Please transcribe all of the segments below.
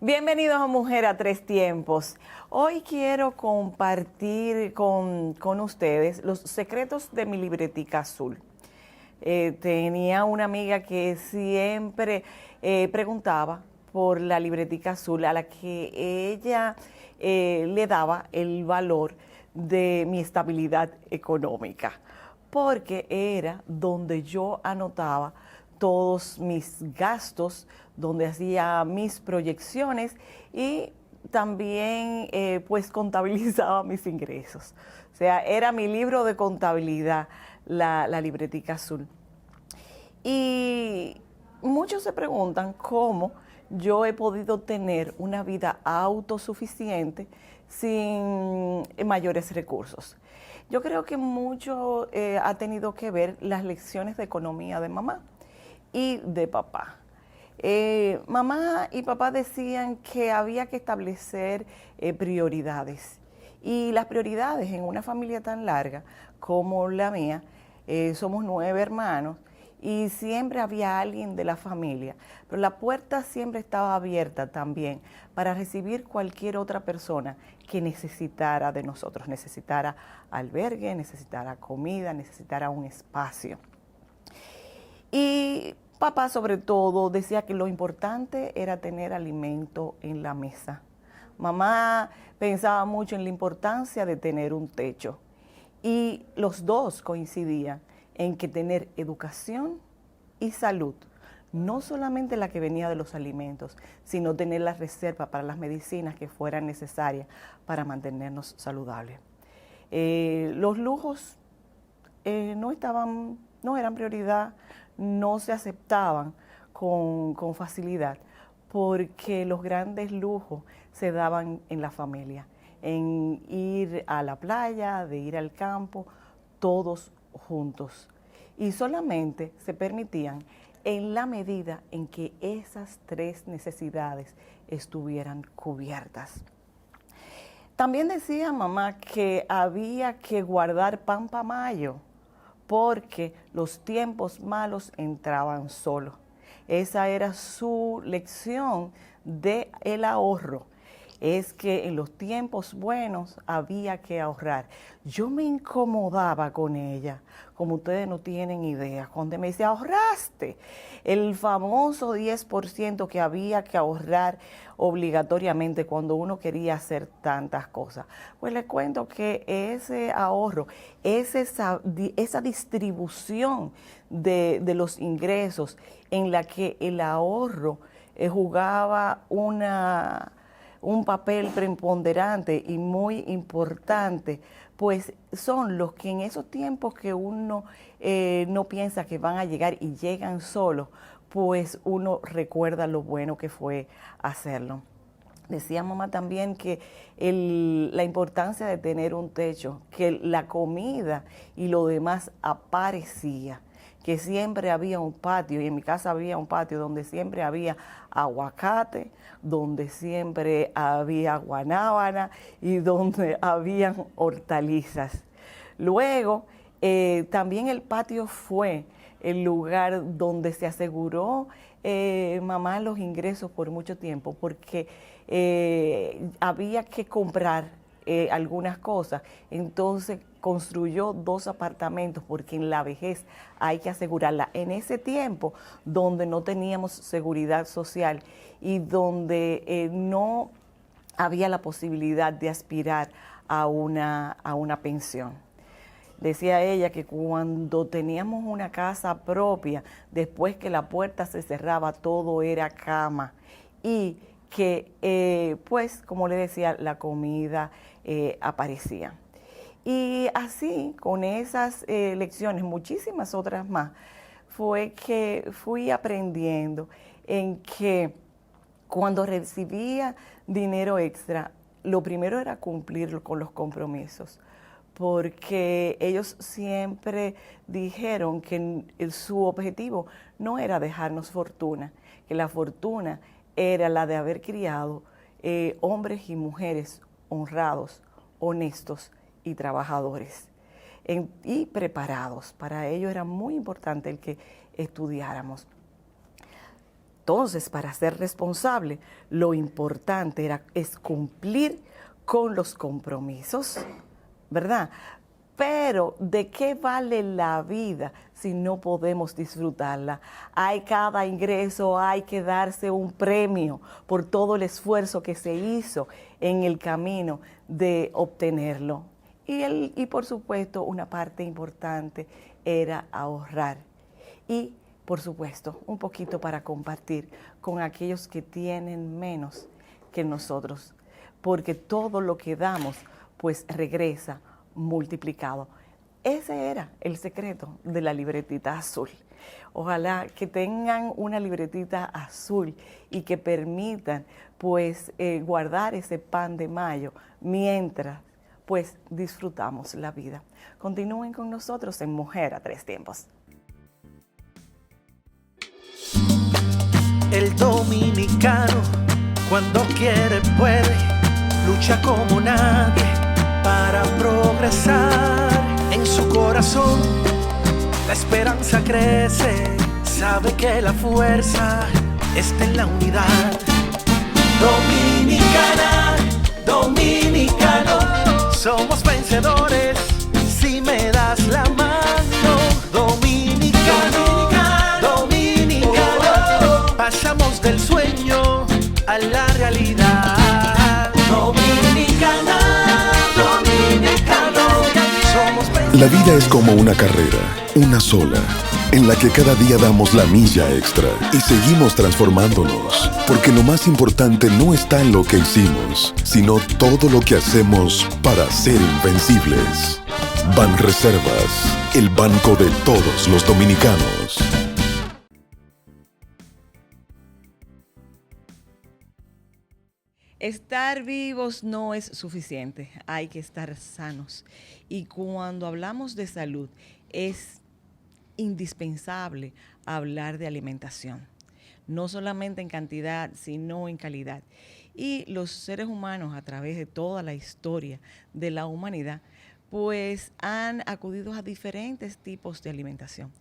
Bienvenidos a Mujer a Tres Tiempos. Hoy quiero compartir con ustedes los secretos de mi libretica azul. Tenía una amiga que siempre preguntaba por la libretica azul, a la que ella le daba el valor de mi estabilidad económica, porque era donde yo anotaba todos mis gastos, donde hacía mis proyecciones y también pues contabilizaba mis ingresos. O sea, era mi libro de contabilidad, la libretica azul. Y muchos se preguntan cómo yo he podido tener una vida autosuficiente sin mayores recursos. Yo creo que mucho ha tenido que ver las lecciones de economía de mamá y de papá. Mamá y papá decían que había que establecer prioridades. Y las prioridades en una familia tan larga como la mía, somos 9 hermanos, y siempre había alguien de la familia, pero la puerta siempre estaba abierta también para recibir cualquier otra persona que necesitara de nosotros, necesitara albergue, necesitara comida, necesitara un espacio. Y papá sobre todo decía que lo importante era tener alimento en la mesa. Mamá pensaba mucho en la importancia de tener un techo, y los dos coincidían en que tener educación y salud, no solamente la que venía de los alimentos, sino tener la reserva para las medicinas que fueran necesarias para mantenernos saludables. Los lujos no eran prioridad, no se aceptaban con facilidad, porque los grandes lujos se daban en la familia, en ir a la playa, de ir al campo, todos juntos. Y solamente se permitían en la medida en que esas 3 necesidades estuvieran cubiertas. También decía mamá que había que guardar pan para mayo, porque los tiempos malos entraban solos. Esa era su lección del ahorro. Es que en los tiempos buenos había que ahorrar. Yo me incomodaba con ella, como ustedes no tienen idea, cuando me decía, ahorraste el famoso 10% que había que ahorrar obligatoriamente cuando uno quería hacer tantas cosas. Pues les cuento que ese ahorro, esa distribución de los ingresos en la que el ahorro jugaba un papel preponderante y muy importante, pues son los que en esos tiempos que uno no piensa que van a llegar y llegan solos, pues uno recuerda lo bueno que fue hacerlo. Decía mamá también que la importancia de tener un techo, que la comida y lo demás aparecía, que siempre había un patio, y en mi casa había un patio donde siempre había aguacate, donde siempre había guanábana y donde habían hortalizas. Luego, también el patio fue el lugar donde se aseguró mamá los ingresos por mucho tiempo, porque había que comprar algunas cosas. Entonces construyó 2 apartamentos, porque en la vejez hay que asegurarla. En ese tiempo donde no teníamos seguridad social y donde no había la posibilidad de aspirar a una pensión. Decía ella que cuando teníamos una casa propia, después que la puerta se cerraba, todo era cama, y que, pues, como le decía, la comida aparecía. Y así, con esas lecciones, muchísimas otras más, fue que fui aprendiendo en que cuando recibía dinero extra, lo primero era cumplir con los compromisos, porque ellos siempre dijeron que su objetivo no era dejarnos fortuna, que la fortuna era la de haber criado hombres y mujeres honrados, honestos y trabajadores y preparados. Para ello era muy importante el que estudiáramos. Entonces, para ser responsable, lo importante es cumplir con los compromisos, ¿verdad? Pero, ¿de qué vale la vida si no podemos disfrutarla? Hay cada ingreso, hay que darse un premio por todo el esfuerzo que se hizo en el camino de obtenerlo. Y por supuesto, una parte importante era ahorrar. Y, por supuesto, un poquito para compartir con aquellos que tienen menos que nosotros. Porque todo lo que damos, pues regresa multiplicado. Ese era el secreto de la libretita azul. Ojalá que tengan una libretita azul y que permitan pues guardar ese pan de mayo mientras pues disfrutamos la vida. Continúen con nosotros en Mujer a Tres Tiempos. El dominicano cuando quiere puede, lucha como nadie para progresar. En su corazón la esperanza crece, sabe que la fuerza está en la unidad. Dominicana, dominicano, somos vencedores si me das la mano. Dominicano, dominicano, pasamos del sueño a la realidad. Dominicana, dominicano, somos vencedores. La vida es como una carrera, una sola, en la que cada día damos la milla extra y seguimos transformándonos, porque lo más importante no está en lo que hicimos, sino todo lo que hacemos para ser invencibles. Banreservas, el banco de todos los dominicanos. Estar vivos no es suficiente, hay que estar sanos. Y cuando hablamos de salud, es indispensable hablar de alimentación, no solamente en cantidad, sino en calidad. Y los seres humanos, a través de toda la historia de la humanidad, pues han acudido a diferentes tipos de alimentación.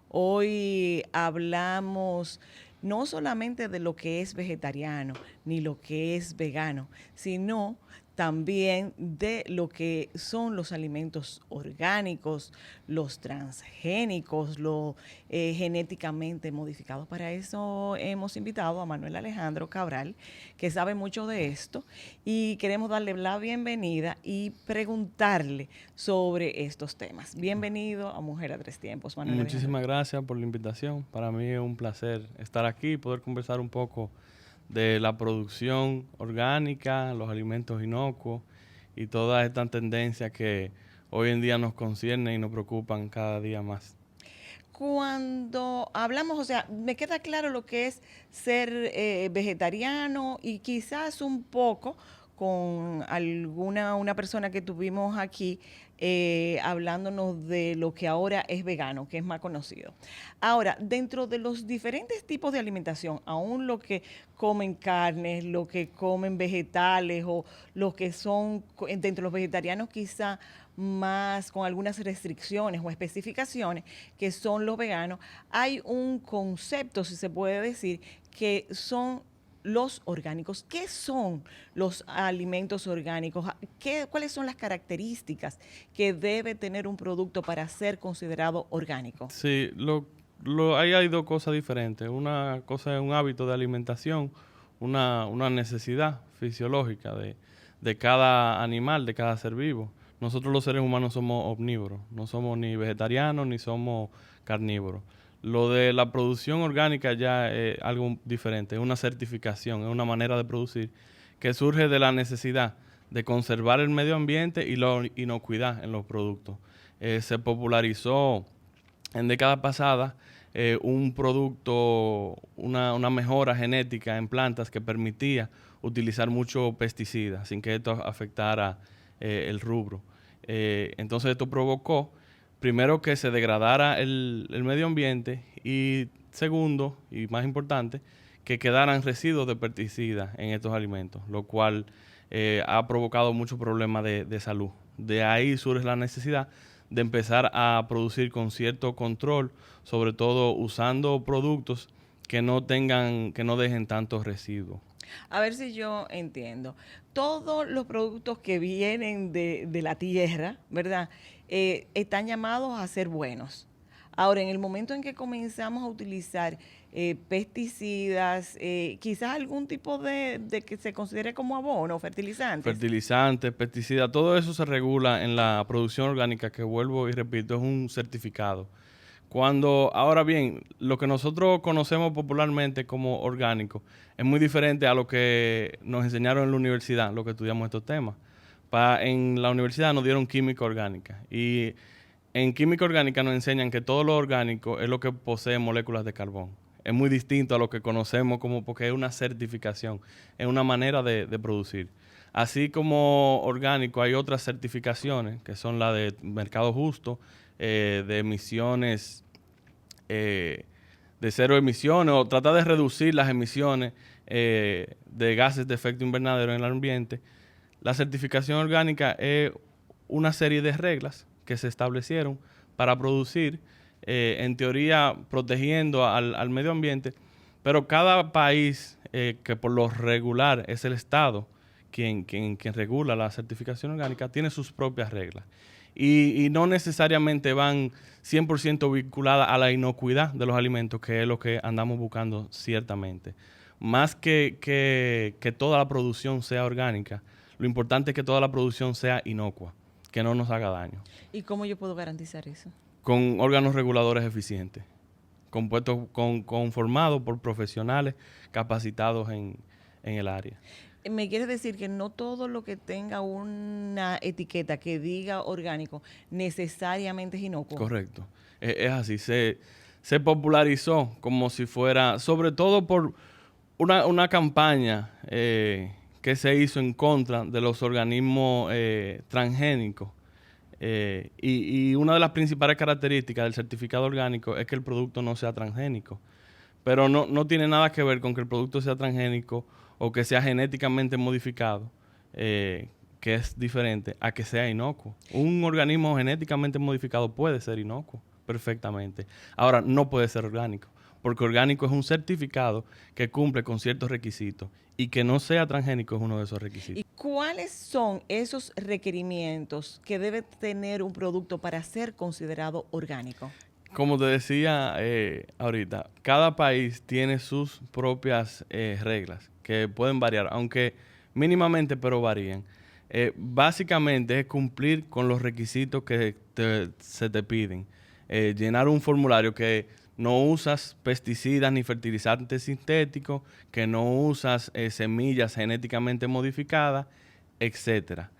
Hoy hablamos no solamente de lo que es vegetariano ni lo que es vegano, sino también de lo que son los alimentos orgánicos, los transgénicos, los genéticamente modificados. Para eso hemos invitado a Manuel Alejandro Cabral, que sabe mucho de esto, y queremos darle la bienvenida y preguntarle sobre estos temas. Bienvenido a Mujer a Tres Tiempos, Manuel. Muchísimas gracias por la invitación. Para mí es un placer estar aquí y poder conversar un poco de la producción orgánica, los alimentos inocuos y todas estas tendencias que hoy en día nos conciernen y nos preocupan cada día más. Cuando hablamos, o sea, me queda claro lo que es ser vegetariano y quizás un poco con una persona que tuvimos aquí hablándonos de lo que ahora es vegano, que es más conocido. Ahora, dentro de los diferentes tipos de alimentación, aún lo que comen carnes, lo que comen vegetales o los que son, dentro de los vegetarianos quizá más con algunas restricciones o especificaciones, que son los veganos, hay un concepto, si se puede decir, que son los orgánicos. ¿Qué son los alimentos orgánicos? ¿Cuáles son las características que debe tener un producto para ser considerado orgánico? Sí, ahí hay dos cosas diferentes. Una cosa es un hábito de alimentación, una necesidad fisiológica de cada animal, de cada ser vivo. Nosotros los seres humanos somos omnívoros, no somos ni vegetarianos ni somos carnívoros. Lo de la producción orgánica ya es algo diferente, es una certificación, es una manera de producir que surge de la necesidad de conservar el medio ambiente y la inocuidad en los productos. Se popularizó en décadas pasadas un producto, una mejora genética en plantas que permitía utilizar muchos pesticidas sin que esto afectara el rubro. Entonces esto provocó primero que se degradara el medio ambiente y segundo, y más importante, que quedaran residuos de pesticidas en estos alimentos, lo cual ha provocado muchos problemas de salud. De ahí surge la necesidad de empezar a producir con cierto control, sobre todo usando productos que no dejen tantos residuos. A ver si yo entiendo. Todos los productos que vienen de la tierra, ¿verdad? Están llamados a ser buenos. Ahora, en el momento en que comenzamos a utilizar pesticidas, quizás algún tipo de que se considere como abono, fertilizantes. Fertilizantes, pesticidas, todo eso se regula en la producción orgánica, que vuelvo y repito, es un certificado. Ahora bien, lo que nosotros conocemos popularmente como orgánico es muy diferente a lo que nos enseñaron en la universidad, lo que estudiamos estos temas. En la universidad nos dieron química orgánica y en química orgánica nos enseñan que todo lo orgánico es lo que posee moléculas de carbón. Es muy distinto a lo que conocemos porque es una certificación, es una manera de producir. Así como orgánico hay otras certificaciones que son la de mercado justo, de emisiones, de cero emisiones, o tratar de reducir las emisiones de gases de efecto invernadero en el ambiente. La certificación orgánica es una serie de reglas que se establecieron para producir, en teoría protegiendo al medio ambiente, pero cada país, que por lo regular es el Estado quien regula la certificación orgánica, tiene sus propias reglas. Y no necesariamente van 100% vinculadas a la inocuidad de los alimentos, que es lo que andamos buscando ciertamente. Más que toda la producción sea orgánica, lo importante es que toda la producción sea inocua, que no nos haga daño. ¿Y cómo yo puedo garantizar eso? Con órganos reguladores eficientes, conformados por profesionales capacitados en el área. Me quieres decir que no todo lo que tenga una etiqueta que diga orgánico necesariamente es inocuo. Correcto. Es así. Se popularizó como si fuera, sobre todo por una campaña que se hizo en contra de los organismos transgénicos. Y una de las principales características del certificado orgánico es que el producto no sea transgénico. Pero no tiene nada que ver con que el producto sea transgénico o que sea genéticamente modificado, que es diferente a que sea inocuo. Un organismo genéticamente modificado puede ser inocuo perfectamente. Ahora, no puede ser orgánico, porque orgánico es un certificado que cumple con ciertos requisitos, y que no sea transgénico es uno de esos requisitos. ¿Y cuáles son esos requerimientos que debe tener un producto para ser considerado orgánico? Como te decía ahorita, cada país tiene sus propias reglas que pueden variar, aunque mínimamente, pero varían. Básicamente es cumplir con los requisitos que se te piden. Llenar un formulario que no usas pesticidas ni fertilizantes sintéticos, que no usas semillas genéticamente modificadas, etcétera.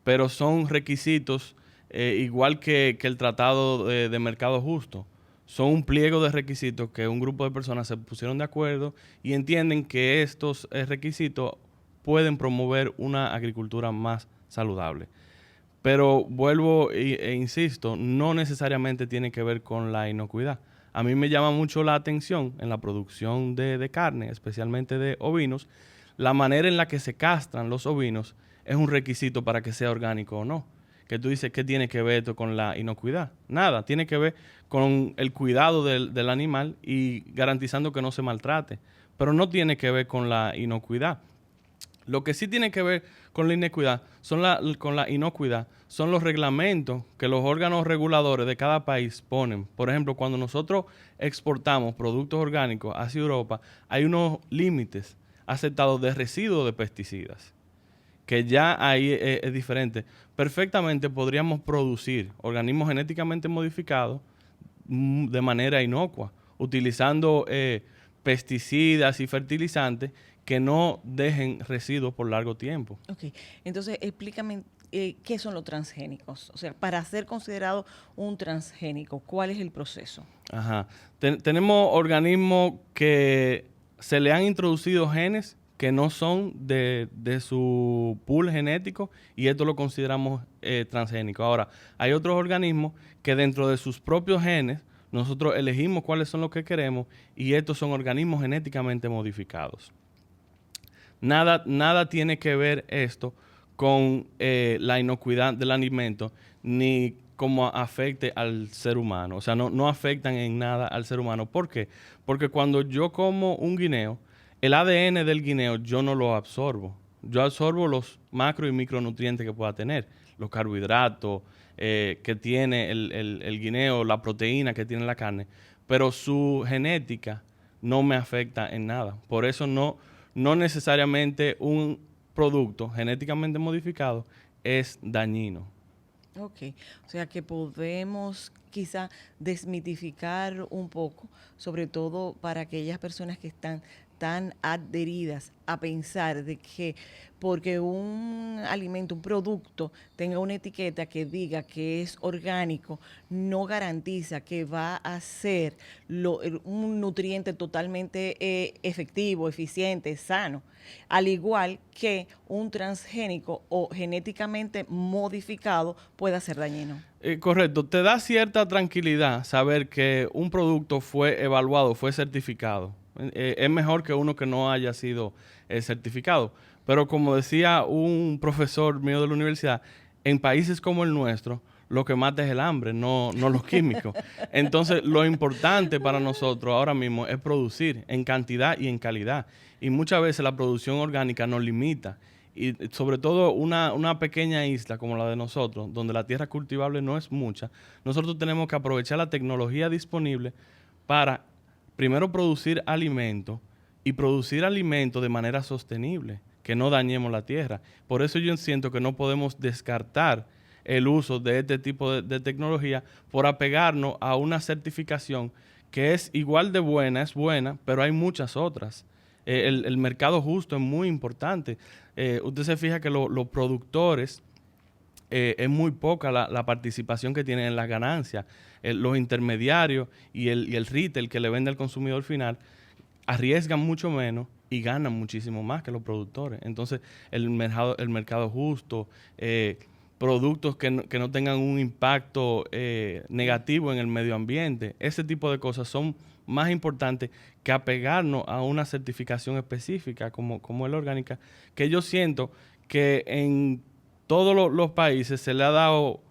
Pero son requisitos igual que el Tratado de Mercado Justo. Son un pliego de requisitos que un grupo de personas se pusieron de acuerdo y entienden que estos requisitos pueden promover una agricultura más saludable. Pero vuelvo e insisto, no necesariamente tiene que ver con la inocuidad. A mí me llama mucho la atención en la producción de carne, especialmente de ovinos, la manera en la que se castran los ovinos es un requisito para que sea orgánico o no. Que tú dices, ¿qué tiene que ver esto con la inocuidad? Nada, tiene que ver con el cuidado del animal y garantizando que no se maltrate, pero no tiene que ver con la inocuidad. Lo que sí tiene que ver con la inocuidad son los reglamentos que los órganos reguladores de cada país ponen. Por ejemplo, cuando nosotros exportamos productos orgánicos hacia Europa, hay unos límites aceptados de residuos de pesticidas, que ya ahí es diferente. Perfectamente podríamos producir organismos genéticamente modificados de manera inocua, utilizando pesticidas y fertilizantes que no dejen residuos por largo tiempo. Ok, entonces explícame qué son los transgénicos. O sea, para ser considerado un transgénico, ¿cuál es el proceso? Ajá. Tenemos organismos que se le han introducido genes que no son de su pool genético, y esto lo consideramos transgénico. Ahora, hay otros organismos que dentro de sus propios genes Nosotros elegimos cuáles son los que queremos y estos son organismos genéticamente modificados. Nada tiene que ver esto con la inocuidad del alimento ni cómo afecte al ser humano. O sea, no afectan en nada al ser humano. ¿Por qué? Porque cuando yo como un guineo, el ADN del guineo yo no lo absorbo. Yo absorbo los macro y micronutrientes que pueda tener, los carbohidratos que tiene el guineo, la proteína que tiene la carne, pero su genética no me afecta en nada. Por eso no necesariamente un producto genéticamente modificado es dañino. Ok, o sea que podemos quizá desmitificar un poco, sobre todo para aquellas personas que están tan adheridas a pensar de que porque un alimento, un producto tenga una etiqueta que diga que es orgánico, no garantiza que va a ser un nutriente totalmente efectivo, eficiente, sano, al igual que un transgénico o genéticamente modificado pueda ser dañino. Correcto, te da cierta tranquilidad saber que un producto fue evaluado, fue certificado. Es mejor que uno que no haya sido certificado. Pero como decía un profesor mío de la universidad, en países como el nuestro, lo que mata es el hambre, no los químicos. Entonces, lo importante para nosotros ahora mismo es producir en cantidad y en calidad. Y muchas veces la producción orgánica nos limita. Y sobre todo una pequeña isla como la de nosotros, donde la tierra cultivable no es mucha, nosotros tenemos que aprovechar la tecnología disponible para primero producir alimentos y producir alimentos de manera sostenible, que no dañemos la tierra. Por eso yo siento que no podemos descartar el uso de este tipo de tecnología por apegarnos a una certificación que es igual de buena, es buena, pero hay muchas otras. El mercado justo es muy importante. Usted se fija que los productores es muy poca la participación que tienen en las ganancias. Los intermediarios y el retail que le vende al consumidor final arriesgan mucho menos y ganan muchísimo más que los productores. Entonces, el mercado justo, productos que no tengan un impacto negativo en el medio ambiente, ese tipo de cosas son más importantes que apegarnos a una certificación específica como es la orgánica, que yo siento que en todos los países se le ha dado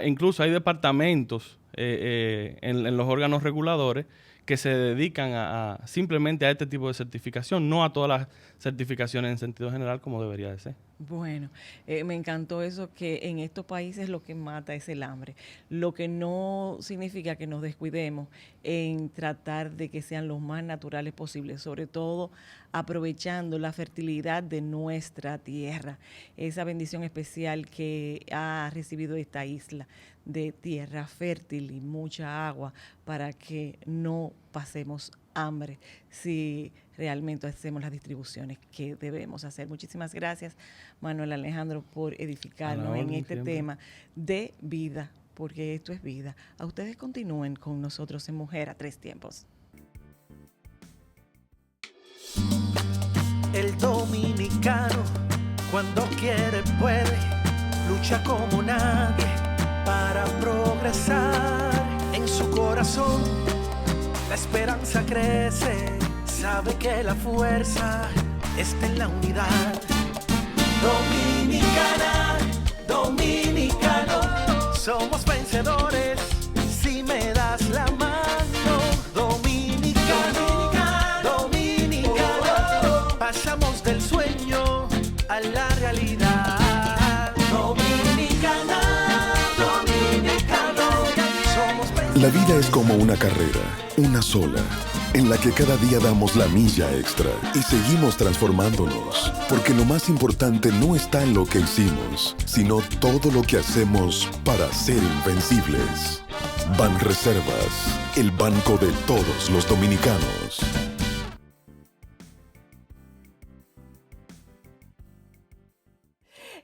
incluso hay departamentos en los órganos reguladores que se dedican simplemente a este tipo de certificación, no a todas las certificaciones en sentido general como debería de ser. Bueno, me encantó eso, que en estos países lo que mata es el hambre, lo que no significa que nos descuidemos en tratar de que sean los más naturales posibles, sobre todo aprovechando la fertilidad de nuestra tierra, esa bendición especial que ha recibido esta isla de tierra fértil y mucha agua para que no pasemos hambre si realmente hacemos las distribuciones que debemos hacer. Muchísimas gracias, Manuel Alejandro, por edificarnos en este tema de vida, porque esto es vida. A ustedes continúen con nosotros en Mujer a Tres Tiempos. El dominicano, cuando quiere puede, lucha como nadie para progresar. En su corazón la esperanza crece, sabe que la fuerza está en la unidad. Dominicana, dominicano, somos vencedores si me das la mano. Dominicano, dominicano, pasamos del sueño a la realidad. Dominicana, dominicano, somos vencedores. La vida es como una carrera, una sola, en la que cada día damos la milla extra y seguimos transformándonos, porque lo más importante no está en lo que hicimos, sino todo lo que hacemos para ser invencibles. Banreservas, el banco de todos los dominicanos.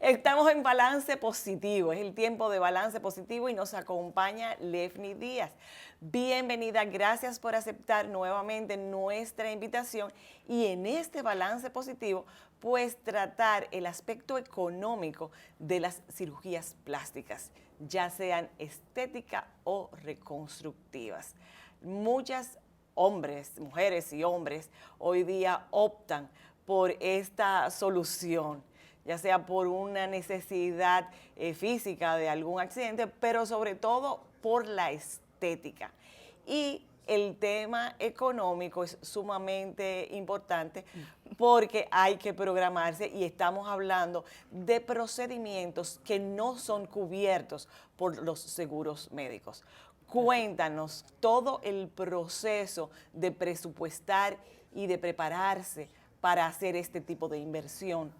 Estamos en Balance Positivo, es el tiempo de Balance Positivo y nos acompaña Lefny Díaz. Bienvenida, gracias por aceptar nuevamente nuestra invitación y en este Balance Positivo pues tratar el aspecto económico de las cirugías plásticas, ya sean estéticas o reconstructivas. Muchas mujeres y hombres hoy día optan por esta solución, ya sea por una necesidad física de algún accidente, pero sobre todo por la estética. Y el tema económico es sumamente importante porque hay que programarse y estamos hablando de procedimientos que no son cubiertos por los seguros médicos. Cuéntanos todo el proceso de presupuestar y de prepararse para hacer este tipo de inversión.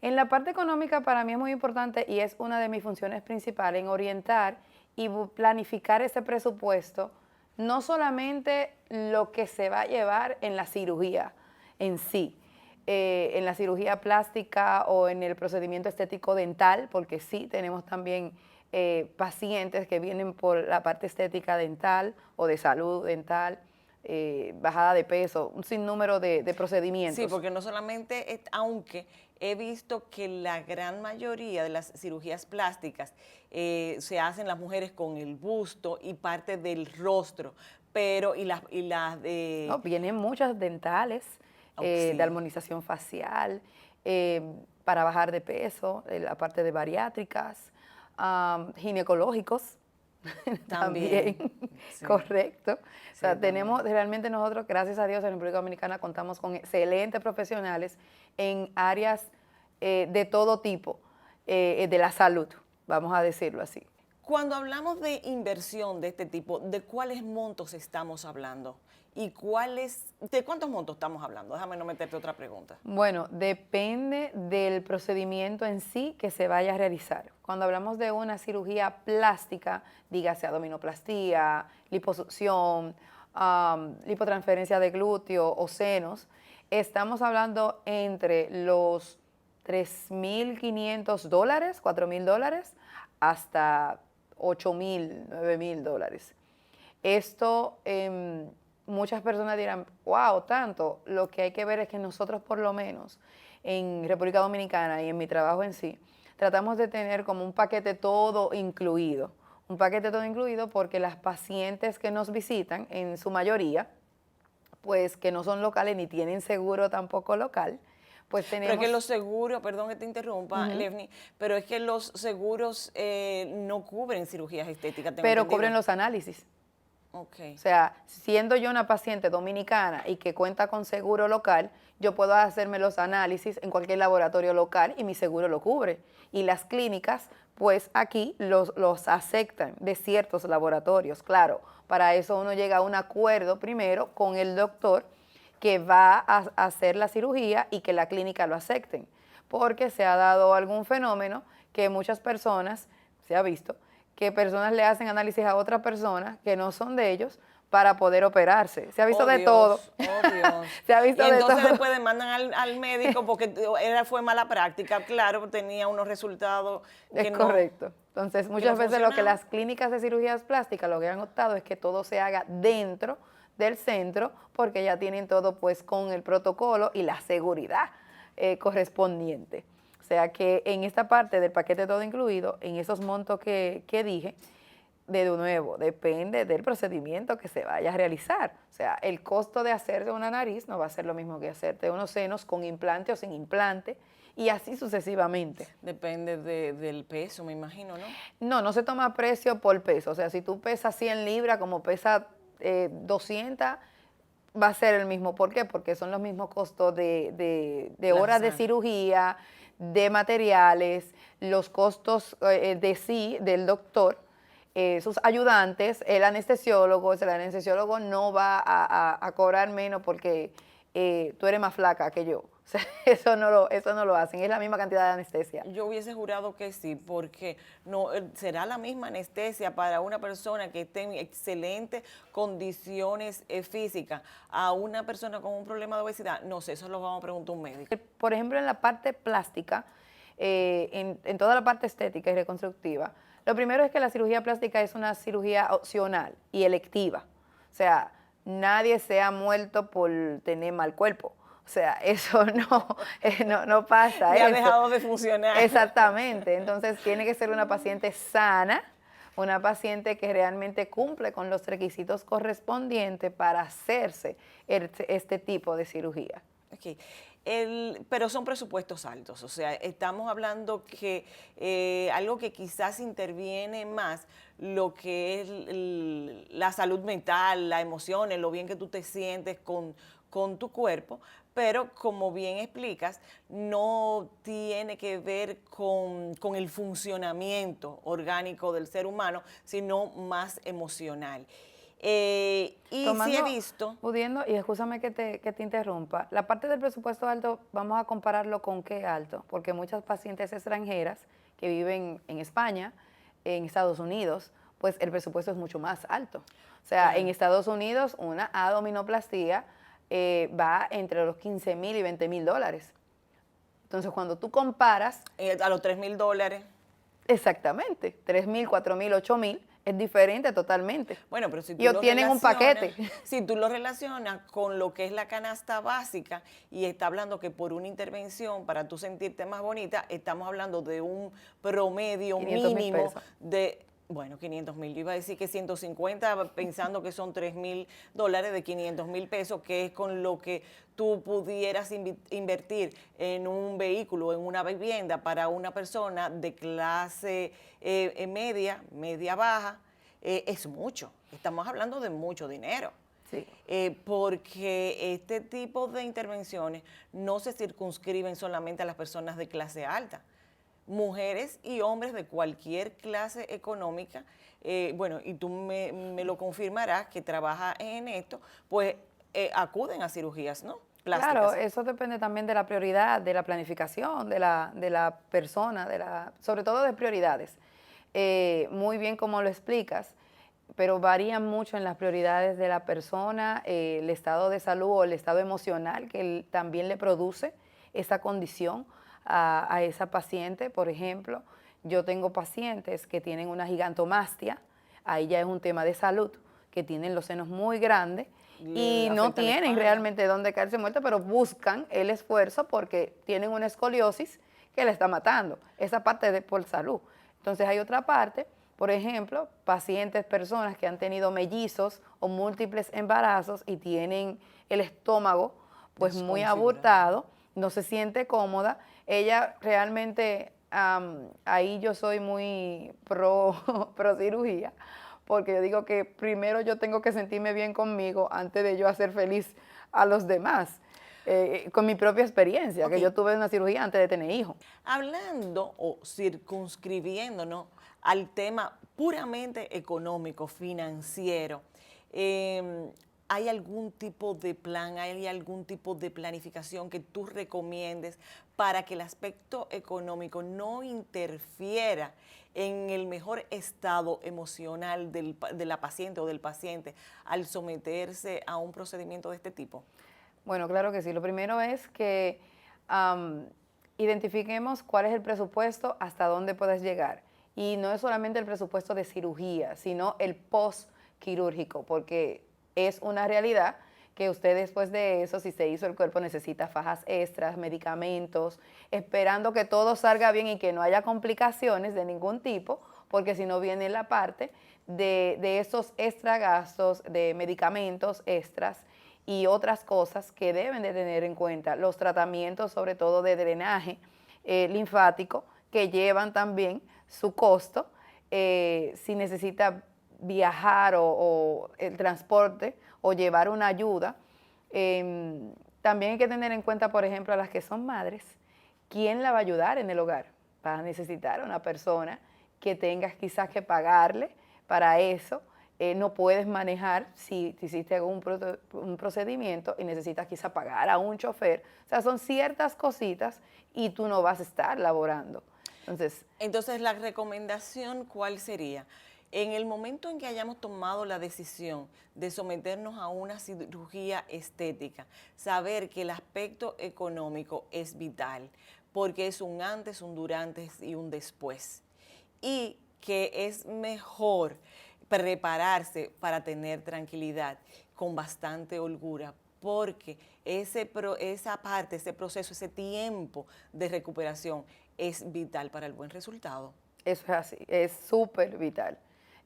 En la parte económica para mí es muy importante y es una de mis funciones principales en orientar y planificar ese presupuesto, no solamente lo que se va a llevar en la cirugía en sí, en la cirugía plástica o en el procedimiento estético dental, porque sí tenemos también pacientes que vienen por la parte estética dental o de salud dental, bajada de peso, un sinnúmero de procedimientos. Sí, porque no solamente, aunque he visto que la gran mayoría de las cirugías plásticas se hacen las mujeres con el busto y parte del rostro, pero No, vienen muchas dentales, sí, de armonización facial, para bajar de peso, la parte de bariátricas, ginecológicos. También, sí. Correcto. O sea, Sí, tenemos realmente nosotros, gracias a Dios, en República Dominicana contamos con excelentes profesionales en áreas de todo tipo, de la salud, vamos a decirlo así. Cuando hablamos de inversión de este tipo, ¿de cuáles montos estamos hablando? ¿Y de cuántos montos estamos hablando? Déjame no meterte otra pregunta. Bueno, depende del procedimiento en sí que se vaya a realizar. Cuando hablamos de una cirugía plástica, dígase abdominoplastía, liposucción, lipotransferencia de glúteo o senos, estamos hablando entre los $3.500, $4.000, hasta $8.000, $9.000. Esto, muchas personas dirán, wow, tanto. Lo que hay que ver es que nosotros, por lo menos, en República Dominicana y en mi trabajo en sí, tratamos de tener como un paquete todo incluido. Un paquete todo incluido porque las pacientes que nos visitan, en su mayoría, pues que no son locales ni tienen seguro tampoco local, pues tenemos... Pero es que los seguros, perdón que te interrumpa, Lefny, pero es que los seguros no cubren cirugías estéticas. Pero cubren los análisis. Okay. O sea, siendo yo una paciente dominicana y que cuenta con seguro local, yo puedo hacerme los análisis en cualquier laboratorio local y mi seguro lo cubre. Y las clínicas, pues aquí los aceptan de ciertos laboratorios. Claro, para eso uno llega a un acuerdo primero con el doctor que va a hacer la cirugía y que la clínica lo acepten. Porque se ha dado algún fenómeno que muchas personas, se ha visto, que personas le hacen análisis a otras personas que no son de ellos para poder operarse. Se ha visto de todo. Oh, Dios. Se ha visto de todo. Entonces después demandan al médico porque fue mala práctica. Claro, tenía unos resultados que es correcto. Entonces, muchas veces lo que funcionaban. las clínicas de cirugías plásticas lo que han optado es que todo se haga dentro del centro porque ya tienen todo pues con el protocolo y la seguridad correspondiente. O sea que en esta parte del paquete todo incluido, en esos montos que dije, de nuevo, depende del procedimiento que se vaya a realizar. O sea, el costo de hacerte una nariz no va a ser lo mismo que hacerte unos senos con implante o sin implante, y así sucesivamente. Depende del peso, me imagino, ¿no? No se toma precio por peso. O sea, si tú pesas 100 libras como pesa 200, va a ser el mismo. ¿Por qué? Porque son los mismos costos de horas de cirugía, de materiales, los costos del doctor, sus ayudantes, el anestesiólogo no va a cobrar menos porque tú eres más flaca que yo. O sea, eso no lo hacen, es la misma cantidad de anestesia. Yo hubiese jurado que sí, porque no será la misma anestesia para una persona que esté en excelentes condiciones físicas a una persona con un problema de obesidad. No sé, eso lo vamos a preguntar a un médico. Por ejemplo, en la parte plástica, en toda la parte estética y reconstructiva, lo primero es que la cirugía plástica es una cirugía opcional y electiva. O sea, nadie se ha muerto por tener mal cuerpo. O sea, eso no pasa. Ya ha eso. dejado de funcionar. Exactamente. Entonces, tiene que ser una paciente sana, una paciente que realmente cumple con los requisitos correspondientes para hacerse este tipo de cirugía. Ok. Pero son presupuestos altos, o sea, estamos hablando que algo que quizás interviene más lo que es la salud mental, las emociones, lo bien que tú te sientes con tu cuerpo, pero como bien explicas, no tiene que ver con el funcionamiento orgánico del ser humano, sino más emocional. Y Tomando, sí he visto... pudiendo, y escúchame que te interrumpa, la parte del presupuesto alto, vamos a compararlo con qué alto, porque muchas pacientes extranjeras que viven en España, en Estados Unidos, pues el presupuesto es mucho más alto. O sea, en Estados Unidos una abdominoplastía va entre los 15,000 y 20,000 dólares. Entonces, cuando tú comparas... a los $3,000. Exactamente, 3,000, 4,000, 8,000, es diferente totalmente. Bueno, pero si tú y obtienen un paquete. Si tú lo relacionas con lo que es la canasta básica y está hablando que por una intervención para tú sentirte más bonita, estamos hablando de un promedio 500,000 mínimo pesos. de... Bueno, 500,000. Yo iba a decir que 150, pensando que son $3,000 de 500,000 pesos, que es con lo que tú pudieras invertir en un vehículo, en una vivienda para una persona de clase media baja, es mucho. Estamos hablando de mucho dinero. Sí. Porque este tipo de intervenciones no se circunscriben solamente a las personas de clase alta. Mujeres y hombres de cualquier clase económica, bueno, y tú me lo confirmarás que trabaja en esto, pues acuden a cirugías, ¿no? Plásticas. Claro, eso depende también de la prioridad, de la planificación, de la persona, sobre todo de prioridades. Muy bien como lo explicas, pero varían mucho en las prioridades de la persona, el estado de salud o el estado emocional que también le produce esa condición a esa paciente. Por ejemplo, yo tengo pacientes que tienen una gigantomastia, ahí ya es un tema de salud, que tienen los senos muy grandes y no tienen realmente dónde caerse muertos, pero buscan el esfuerzo porque tienen una escoliosis que le está matando. Esa parte es por salud. Entonces hay otra parte, por ejemplo, pacientes, personas que han tenido mellizos o múltiples embarazos y tienen el estómago pues muy abultado, no se siente cómoda. Ella realmente, ahí yo soy muy pro cirugía, porque yo digo que primero yo tengo que sentirme bien conmigo antes de yo hacer feliz a los demás. Con mi propia experiencia, que yo tuve una cirugía antes de tener hijos. Hablando o circunscribiéndonos al tema puramente económico, financiero, ¿hay algún tipo de plan, hay algún tipo de planificación que tú recomiendes para que el aspecto económico no interfiera en el mejor estado emocional de la paciente o del paciente al someterse a un procedimiento de este tipo? Bueno, claro que sí. Lo primero es que identifiquemos cuál es el presupuesto, hasta dónde puedes llegar. Y no es solamente el presupuesto de cirugía, sino el post-quirúrgico, porque es una realidad que usted después de eso, si se hizo el cuerpo, necesita fajas extras, medicamentos, esperando que todo salga bien y que no haya complicaciones de ningún tipo, porque si no viene la parte de esos extra gastos, de medicamentos extras y otras cosas que deben de tener en cuenta. Los tratamientos, sobre todo de drenaje linfático, que llevan también su costo. Si necesita viajar o el transporte o llevar una ayuda. También hay que tener en cuenta, por ejemplo, a las que son madres, ¿quién la va a ayudar en el hogar? Va a necesitar una persona que tengas quizás que pagarle para eso. No puedes manejar si hiciste un procedimiento y necesitas quizás pagar a un chofer. O sea, son ciertas cositas y tú no vas a estar laborando. Entonces, la recomendación, ¿cuál sería? En el momento en que hayamos tomado la decisión de someternos a una cirugía estética, saber que el aspecto económico es vital, porque es un antes, un durante y un después. Y que es mejor prepararse para tener tranquilidad con bastante holgura, porque esa parte, ese proceso, ese tiempo de recuperación es vital para el buen resultado. Eso es así, es súper vital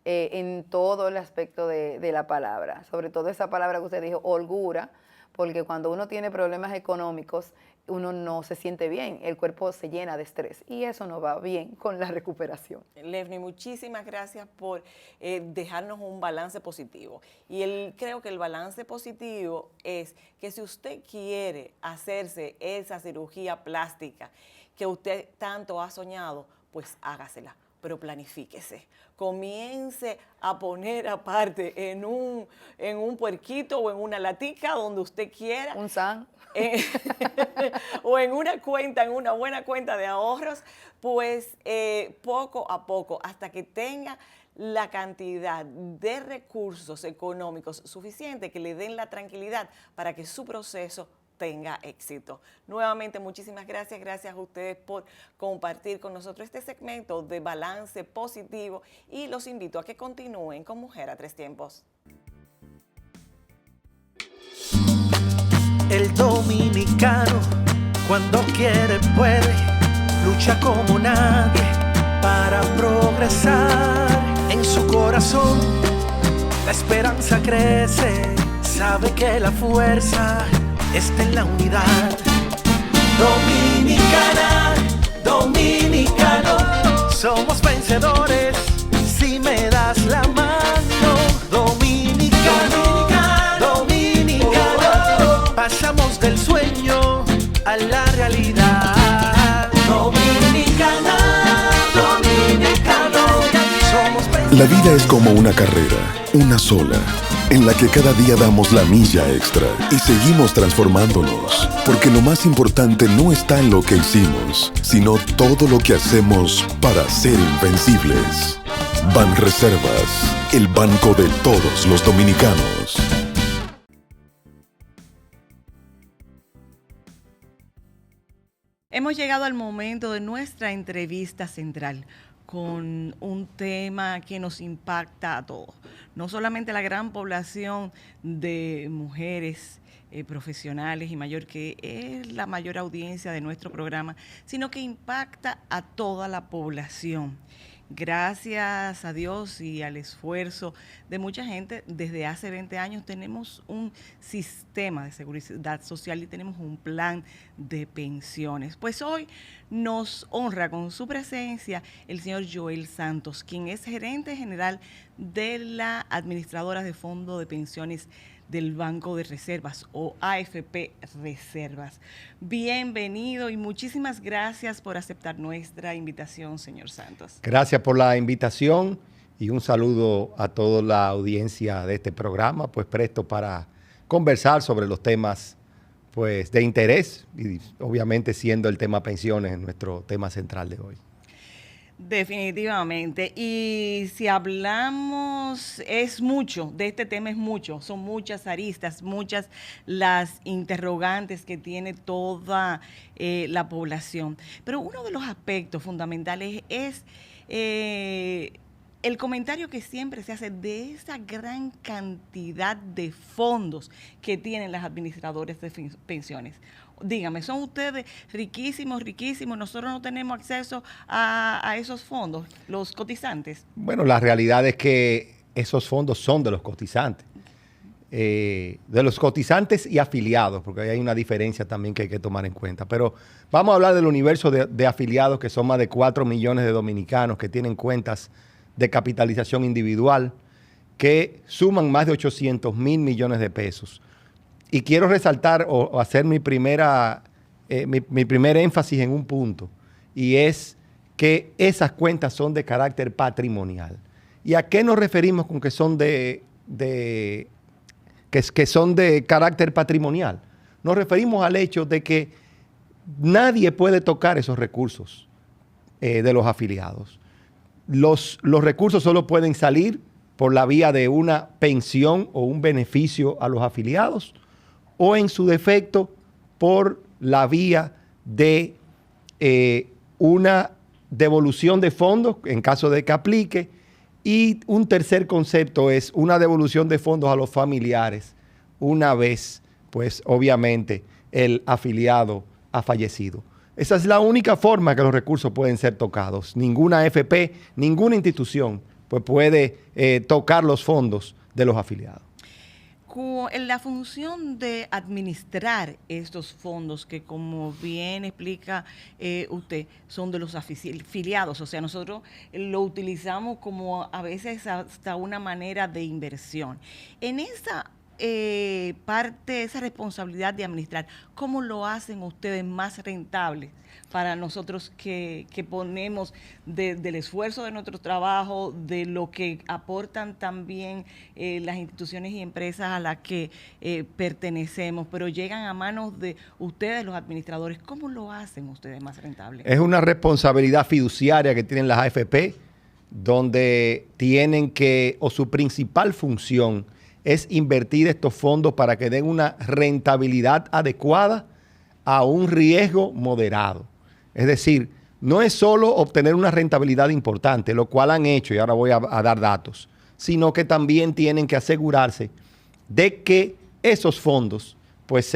en todo el aspecto de la palabra, sobre todo esa palabra que usted dijo, holgura, porque cuando uno tiene problemas económicos, uno no se siente bien, el cuerpo se llena de estrés y eso no va bien con la recuperación. Lefny, muchísimas gracias por dejarnos un balance positivo. Y creo que el balance positivo es que si usted quiere hacerse esa cirugía plástica que usted tanto ha soñado, pues hágasela, pero planifíquese. Comience a poner aparte en un puerquito o en una latica donde usted quiera. Un san. O en una cuenta, en una buena cuenta de ahorros, pues poco a poco, hasta que tenga la cantidad de recursos económicos suficiente que le den la tranquilidad para que su proceso tenga éxito. Nuevamente, muchísimas gracias. Gracias a ustedes por compartir con nosotros este segmento de balance positivo y los invito a que continúen con Mujer a Tres Tiempos. El dominicano, cuando quiere, puede, lucha como nadie para progresar. En su corazón, la esperanza crece, sabe que la fuerza está en la unidad. Dominicana, dominicano, somos vencedores si me das la mano. Dominicano, dominicano, pasamos del sueño a la realidad. Dominicana, dominicano, somos vencedores. La vida es como una carrera, una sola, en la que cada día damos la milla extra y seguimos transformándonos, porque lo más importante no está en lo que hicimos, sino todo lo que hacemos para ser invencibles. Banreservas, el banco de todos los dominicanos. Hemos llegado al momento de nuestra entrevista central con un tema que nos impacta a todos. No solamente la gran población de mujeres profesionales y mayor, que es la mayor audiencia de nuestro programa, sino que impacta a toda la población. Gracias a Dios y al esfuerzo de mucha gente, desde hace 20 años tenemos un sistema de seguridad social y tenemos un plan de pensiones. Pues hoy nos honra con su presencia el señor Joel Santos, quien es gerente general de la administradora de Fondo de Pensiones del Banco de Reservas o AFP Reservas. Bienvenido y muchísimas gracias por aceptar nuestra invitación, señor Santos. Gracias por la invitación y un saludo a toda la audiencia de este programa, pues presto para conversar sobre los temas pues de interés y obviamente siendo el tema pensiones nuestro tema central de hoy. Definitivamente. Y si hablamos, es mucho, de este tema es mucho, son muchas aristas, muchas las interrogantes que tiene toda la población. Pero uno de los aspectos fundamentales es el comentario que siempre se hace de esa gran cantidad de fondos que tienen las administradoras de pensiones. Dígame, ¿son ustedes riquísimos, riquísimos? ¿Nosotros no tenemos acceso a esos fondos, los cotizantes? Bueno, la realidad es que esos fondos son de los cotizantes. De los cotizantes y afiliados, porque hay una diferencia también que hay que tomar en cuenta. Pero vamos a hablar del universo de afiliados, que son más de 4 millones de dominicanos que tienen cuentas de capitalización individual, que suman más de 800 mil millones de pesos. Y quiero resaltar o hacer mi primer énfasis en un punto, y es que esas cuentas son de carácter patrimonial. ¿Y a qué nos referimos con que son que son de carácter patrimonial? Nos referimos al hecho de que nadie puede tocar esos recursos de los afiliados. Los recursos solo pueden salir por la vía de una pensión o un beneficio a los afiliados, o en su defecto por la vía de una devolución de fondos en caso de que aplique, y un tercer concepto es una devolución de fondos a los familiares una vez, pues obviamente, el afiliado ha fallecido. Esa es la única forma que los recursos pueden ser tocados. Ninguna AFP, ninguna institución pues puede tocar los fondos de los afiliados. En la función de administrar estos fondos, que como bien explica usted, son de los afiliados, o sea, nosotros lo utilizamos como a veces hasta una manera de inversión. En esa parte, esa responsabilidad de administrar, ¿cómo lo hacen ustedes más rentable para nosotros que ponemos del esfuerzo de nuestro trabajo, de lo que aportan también las instituciones y empresas a las que pertenecemos, pero llegan a manos de ustedes, los administradores? ¿Cómo lo hacen ustedes más rentable? Es una responsabilidad fiduciaria que tienen las AFP, donde tienen que, o su principal función es invertir estos fondos para que den una rentabilidad adecuada a un riesgo moderado. Es decir, no es solo obtener una rentabilidad importante, lo cual han hecho, y ahora voy a dar datos, sino que también tienen que asegurarse de que esos fondos pues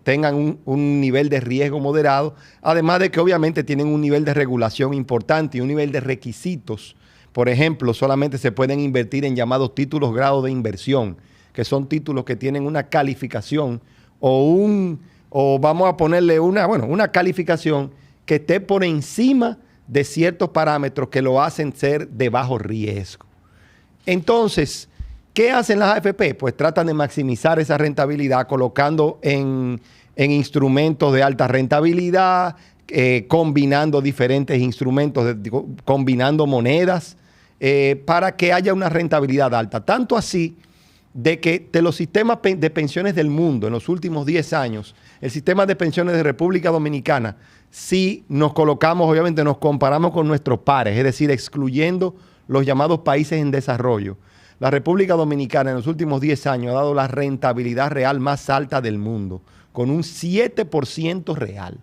tengan un nivel de riesgo moderado, además de que obviamente tienen un nivel de regulación importante y un nivel de requisitos. Por ejemplo, solamente se pueden invertir en llamados títulos grado de inversión, que son títulos que tienen una calificación o vamos a ponerle una calificación que esté por encima de ciertos parámetros que lo hacen ser de bajo riesgo. Entonces, ¿qué hacen las AFP? Pues tratan de maximizar esa rentabilidad colocando en instrumentos de alta rentabilidad, combinando diferentes instrumentos, combinando monedas, para que haya una rentabilidad alta. Tanto así de que de los sistemas de pensiones del mundo en los últimos 10 años, el sistema de pensiones de República Dominicana, si nos colocamos, obviamente nos comparamos con nuestros pares, es decir, excluyendo los llamados países en desarrollo, la República Dominicana en los últimos 10 años ha dado la rentabilidad real más alta del mundo, con un 7% real.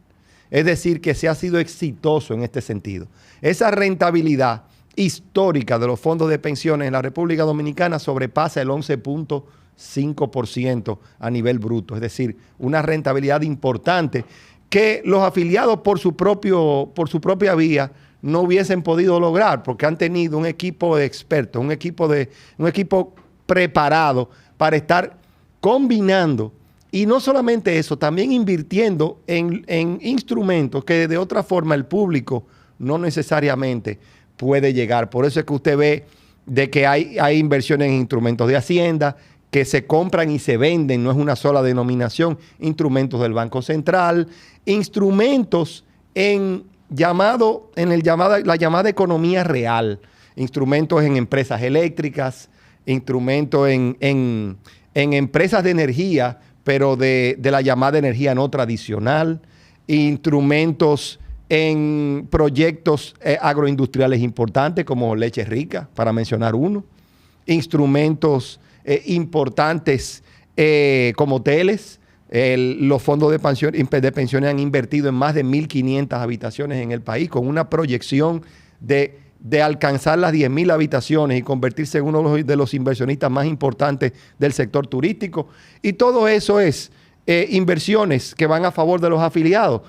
Es decir, que se ha sido exitoso en este sentido. Esa rentabilidad histórica de los fondos de pensiones en la República Dominicana sobrepasa el 11.5% a nivel bruto. Es decir, una rentabilidad importante que los afiliados por su propia vía no hubiesen podido lograr, porque han tenido un equipo de expertos, un equipo preparado para estar combinando, y no solamente eso, también invirtiendo en instrumentos que de otra forma el público no necesariamente puede llegar. Por eso es que usted ve de que hay inversiones en instrumentos de Hacienda que se compran y se venden, no es una sola denominación, instrumentos del Banco Central, instrumentos en la llamada economía real, instrumentos en empresas eléctricas, instrumentos en empresas de energía, pero de la llamada energía no tradicional, instrumentos en proyectos agroindustriales importantes como Leche Rica, para mencionar uno, instrumentos importantes como hoteles. Los fondos de pensiones han invertido en más de 1.500 habitaciones en el país, con una proyección de alcanzar las 10.000 habitaciones y convertirse en uno de los inversionistas más importantes del sector turístico. Y todo eso es inversiones que van a favor de los afiliados.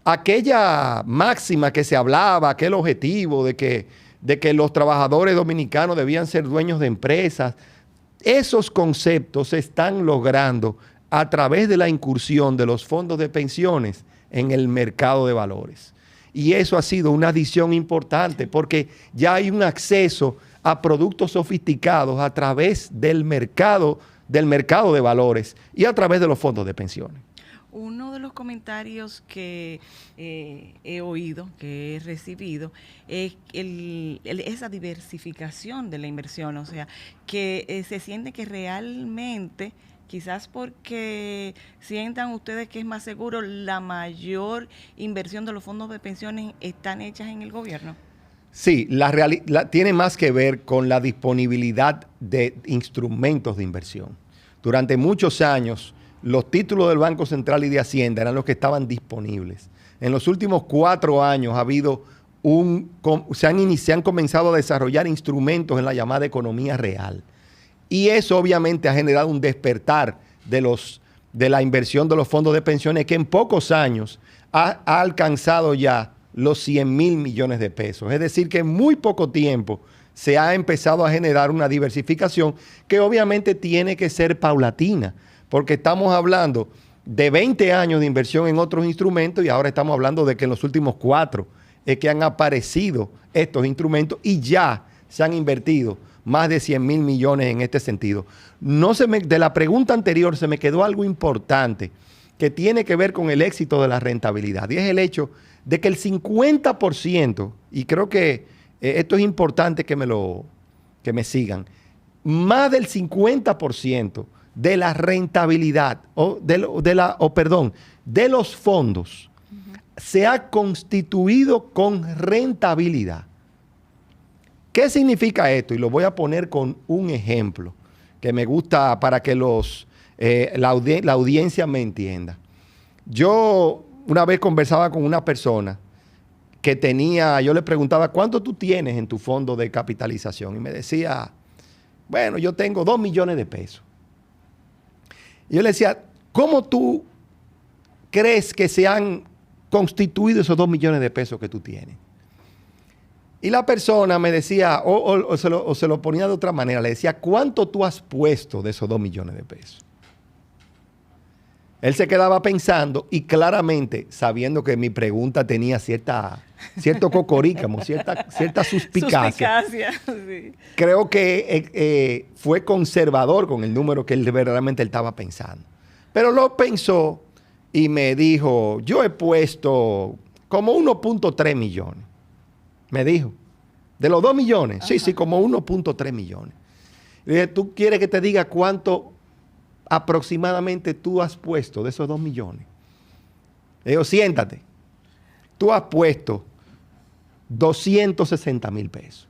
Aquella máxima que se hablaba, aquel objetivo de que los trabajadores dominicanos debían ser dueños de empresas, esos conceptos se están logrando a través de la incursión de los fondos de pensiones en el mercado de valores. Y eso ha sido una adición importante porque ya hay un acceso a productos sofisticados a través del mercado de valores y a través de los fondos de pensiones. Uno de los comentarios que he oído, que he recibido, es esa diversificación de la inversión, o sea, que se siente que realmente, quizás porque sientan ustedes que es más seguro, la mayor inversión de los fondos de pensiones están hechas en el gobierno. Sí, tiene más que ver con la disponibilidad de instrumentos de inversión. Durante muchos años, los títulos del Banco Central y de Hacienda eran los que estaban disponibles. En los últimos 4 años ha habido se han comenzado a desarrollar instrumentos en la llamada economía real. Y eso obviamente ha generado un despertar de la inversión de los fondos de pensiones que en pocos años ha alcanzado ya los 100,000 millones de pesos. Es decir, que en muy poco tiempo se ha empezado a generar una diversificación que obviamente tiene que ser paulatina, porque estamos hablando de 20 años de inversión en otros instrumentos y ahora estamos hablando de que en los últimos 4 es que han aparecido estos instrumentos y ya se han invertido más de 100,000 millones en este sentido. De la pregunta anterior se me quedó algo importante que tiene que ver con el éxito de la rentabilidad, y es el hecho de que el 50%, y creo que esto es importante que me sigan, más del 50% de la rentabilidad de los fondos se ha constituido con rentabilidad. ¿Qué significa esto? Y lo voy a poner con un ejemplo que me gusta para que la audiencia me entienda. Yo una vez conversaba con una persona que yo le preguntaba, ¿cuánto tú tienes en tu fondo de capitalización? Y me decía, bueno, yo tengo 2 millones de pesos. Y yo le decía, ¿cómo tú crees que se han constituido esos 2 millones de pesos que tú tienes? Y la persona me decía, o se lo ponía de otra manera, le decía, ¿cuánto tú has puesto de esos 2 millones de pesos? Él se quedaba pensando y claramente, sabiendo que mi pregunta tenía cierto cocorícamo, cierta suspicacia. Sí. Creo que fue conservador con el número que él verdaderamente estaba pensando. Pero lo pensó y me dijo, yo he puesto como 1.3 millones. Me dijo, ¿de los 2 millones? Ajá. Sí, como 1.3 millones. Le dije, ¿tú quieres que te diga cuánto aproximadamente tú has puesto de esos 2 millones? Le digo, siéntate. Tú has puesto 260,000 pesos.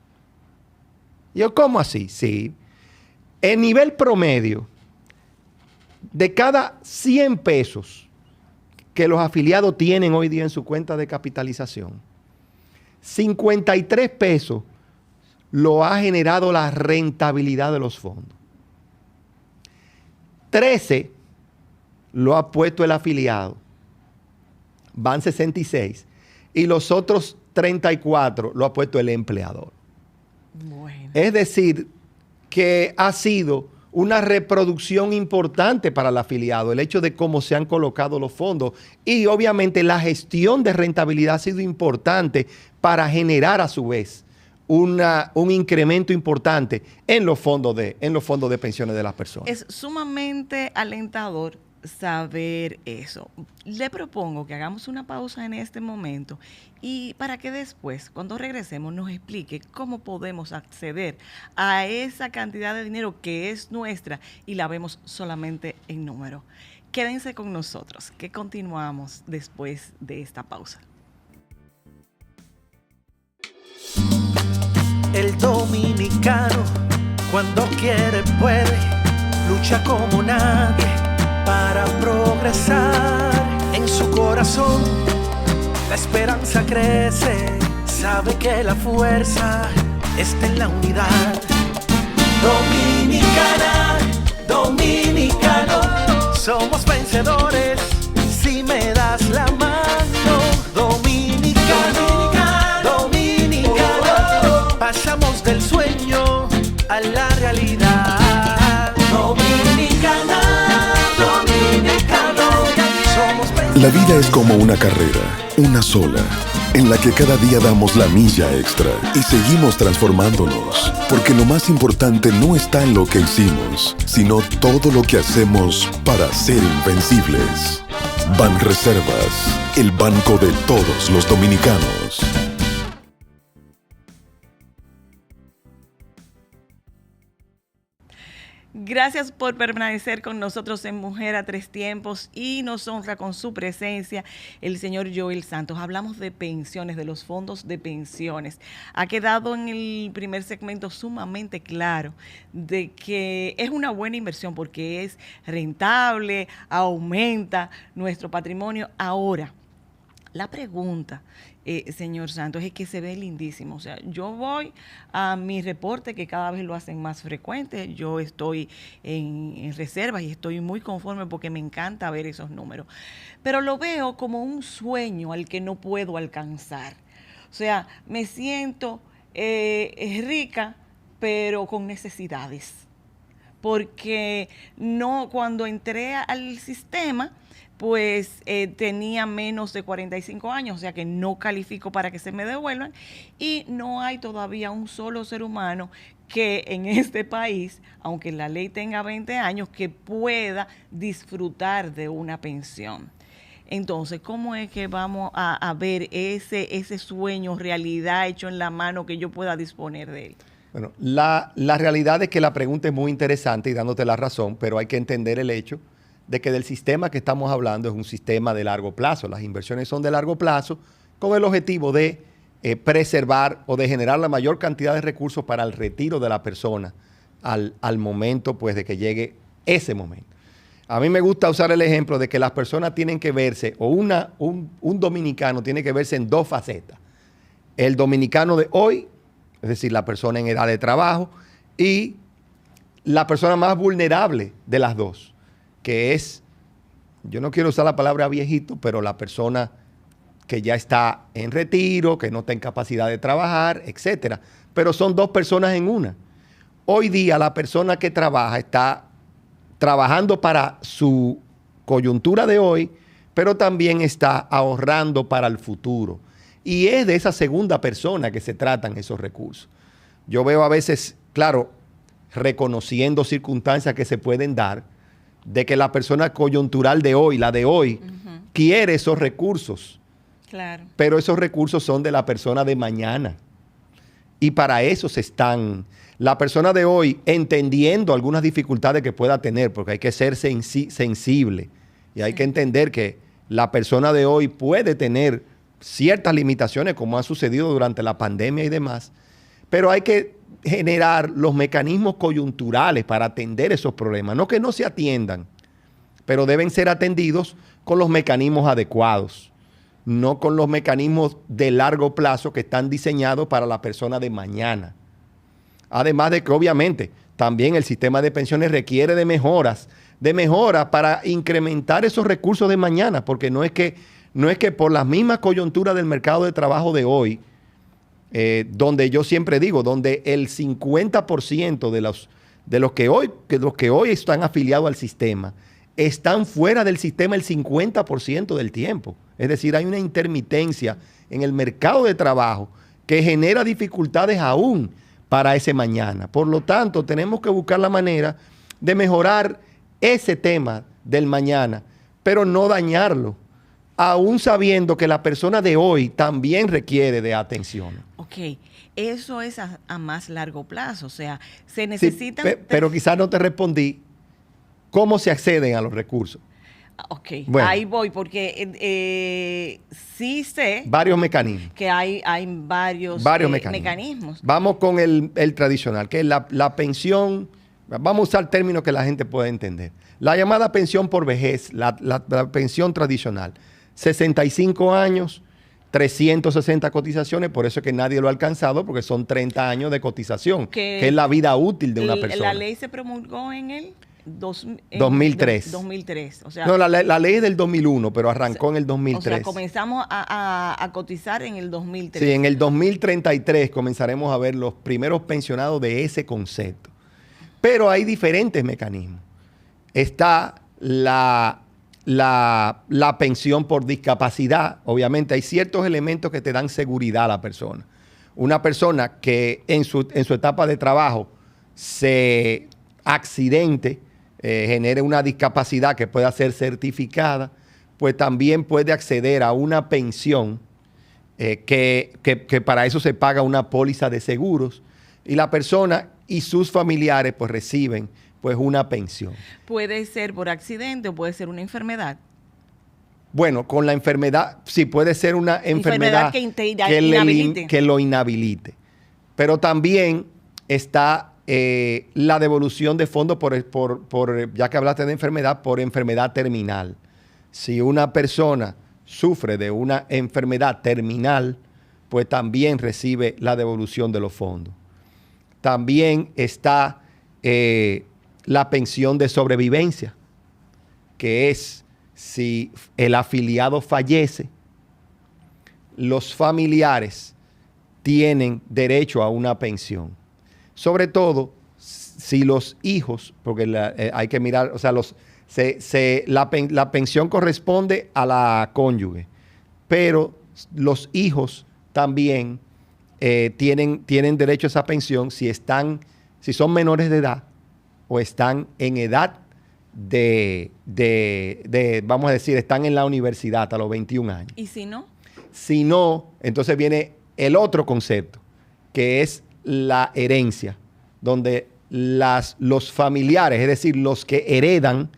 Y yo, ¿cómo así? Sí. El nivel promedio de cada 100 pesos que los afiliados tienen hoy día en su cuenta de capitalización, 53 pesos lo ha generado la rentabilidad de los fondos. 13 lo ha puesto el afiliado, van 66, y los otros 34 lo ha puesto el empleador. Bueno. Es decir, que ha sido una reproducción importante para el afiliado, el hecho de cómo se han colocado los fondos, y obviamente la gestión de rentabilidad ha sido importante para generar a su vez un incremento importante en los fondos de pensiones de las personas. Es sumamente alentador saber eso. Le propongo que hagamos una pausa en este momento y para que después, cuando regresemos, nos explique cómo podemos acceder a esa cantidad de dinero que es nuestra y la vemos solamente en número. Quédense con nosotros, que continuamos después de esta pausa. El dominicano, cuando quiere puede, lucha como nadie para progresar. En su corazón la esperanza crece, sabe que la fuerza está en la unidad. Dominicana, dominicano, somos vencedores si me das la mano. Dominicano, dominicano, pasamos del sueño a la realidad. Dominicana, dominicano, somos vencedores. La vida es como una carrera, una sola, en la que cada día damos la milla extra y seguimos transformándonos, porque lo más importante no está en lo que hicimos, sino todo lo que hacemos para ser invencibles. Banreservas, el banco de todos los dominicanos. Gracias por permanecer con nosotros en Mujer a Tres Tiempos y nos honra con su presencia el señor Joel Santos. Hablamos de pensiones, de los fondos de pensiones. Ha quedado en el primer segmento sumamente claro de que es una buena inversión porque es rentable, aumenta nuestro patrimonio. Ahora, la pregunta, señor Santos, es que se ve lindísimo. O sea, yo voy a mi reporte, que cada vez lo hacen más frecuente. Yo estoy en reservas y estoy muy conforme porque me encanta ver esos números. Pero lo veo como un sueño al que no puedo alcanzar. O sea, me siento rica, pero con necesidades. Porque no, cuando entré al sistema, pues tenía menos de 45 años, o sea que no califico para que se me devuelvan y no hay todavía un solo ser humano que en este país, aunque la ley tenga 20 años, que pueda disfrutar de una pensión. Entonces, ¿cómo es que vamos a ver ese sueño, realidad hecho en la mano, que yo pueda disponer de él? Bueno, la realidad es que la pregunta es muy interesante y dándote la razón, pero hay que entender el hecho de que del sistema que estamos hablando es un sistema de largo plazo. Las inversiones son de largo plazo con el objetivo de preservar o de generar la mayor cantidad de recursos para el retiro de la persona al momento pues de que llegue ese momento. A mí me gusta usar el ejemplo de que las personas tienen que verse, o un dominicano tiene que verse en dos facetas. El dominicano de hoy, es decir, la persona en edad de trabajo, y la persona más vulnerable de las dos, que es, yo no quiero usar la palabra viejito, pero la persona que ya está en retiro, que no está en capacidad de trabajar, etcétera. Pero son dos personas en una. Hoy día la persona que trabaja está trabajando para su coyuntura de hoy, pero también está ahorrando para el futuro. Y es de esa segunda persona que se tratan esos recursos. Yo veo a veces, claro, reconociendo circunstancias que se pueden dar, de que la persona coyuntural de hoy, la de hoy, quiere esos recursos. Claro. Pero esos recursos son de la persona de mañana. Y para eso se están. La persona de hoy, entendiendo algunas dificultades que pueda tener, porque hay que ser sensible y hay que entender que la persona de hoy puede tener ciertas limitaciones, como ha sucedido durante la pandemia y demás, pero hay que generar los mecanismos coyunturales para atender esos problemas. No que no se atiendan, pero deben ser atendidos con los mecanismos adecuados, no con los mecanismos de largo plazo que están diseñados para la persona de mañana. Además de que obviamente también el sistema de pensiones requiere de mejoras para incrementar esos recursos de mañana, porque no es que por las mismas coyunturas del mercado de trabajo de hoy, donde yo siempre digo, donde el 50% de los que hoy están afiliados al sistema están fuera del sistema el 50% del tiempo. Es decir, hay una intermitencia en el mercado de trabajo que genera dificultades aún para ese mañana. Por lo tanto, tenemos que buscar la manera de mejorar ese tema del mañana, pero no dañarlo, aún sabiendo que la persona de hoy también requiere de atención. Ok, eso es a más largo plazo, o sea, se necesitan... Sí, pero quizás no te respondí cómo se acceden a los recursos. Ok, bueno, ahí voy, porque sí sé... Varios mecanismos. Que hay varios mecanismos. Vamos con el tradicional, que es la pensión. Vamos a usar términos que la gente pueda entender. La llamada pensión por vejez, la pensión tradicional. 65 años, 360 cotizaciones, por eso es que nadie lo ha alcanzado, porque son 30 años de cotización, que es la vida útil de una persona. La ley se promulgó en el 2003. 2003. O sea, no, la ley es del 2001, pero arrancó en el 2003. O sea, comenzamos a cotizar en el 2003. Sí, en el 2033 comenzaremos a ver los primeros pensionados de ese concepto. Pero hay diferentes mecanismos. Está la pensión por discapacidad. Obviamente hay ciertos elementos que te dan seguridad a la persona. Una persona que en su etapa de trabajo se accidente, genere una discapacidad que pueda ser certificada, pues también puede acceder a una pensión que para eso se paga una póliza de seguros, y la persona y sus familiares pues reciben pues una pensión. Puede ser por accidente o puede ser una enfermedad. Bueno, con la enfermedad, sí puede ser una enfermedad que lo inhabilite. Pero también está la devolución de fondos ya que hablaste de enfermedad, por enfermedad terminal. Si una persona sufre de una enfermedad terminal, pues también recibe la devolución de los fondos. También está la pensión de sobrevivencia, que es si el afiliado fallece, los familiares tienen derecho a una pensión. Sobre todo si los hijos, porque hay que mirar, o sea, la pensión corresponde a la cónyuge, pero los hijos también tienen derecho a esa pensión si son menores de edad o están en edad vamos a decir, están en la universidad a los 21 años. ¿Y si no? Si no, entonces viene el otro concepto, que es la herencia, donde los familiares, es decir, los que heredan,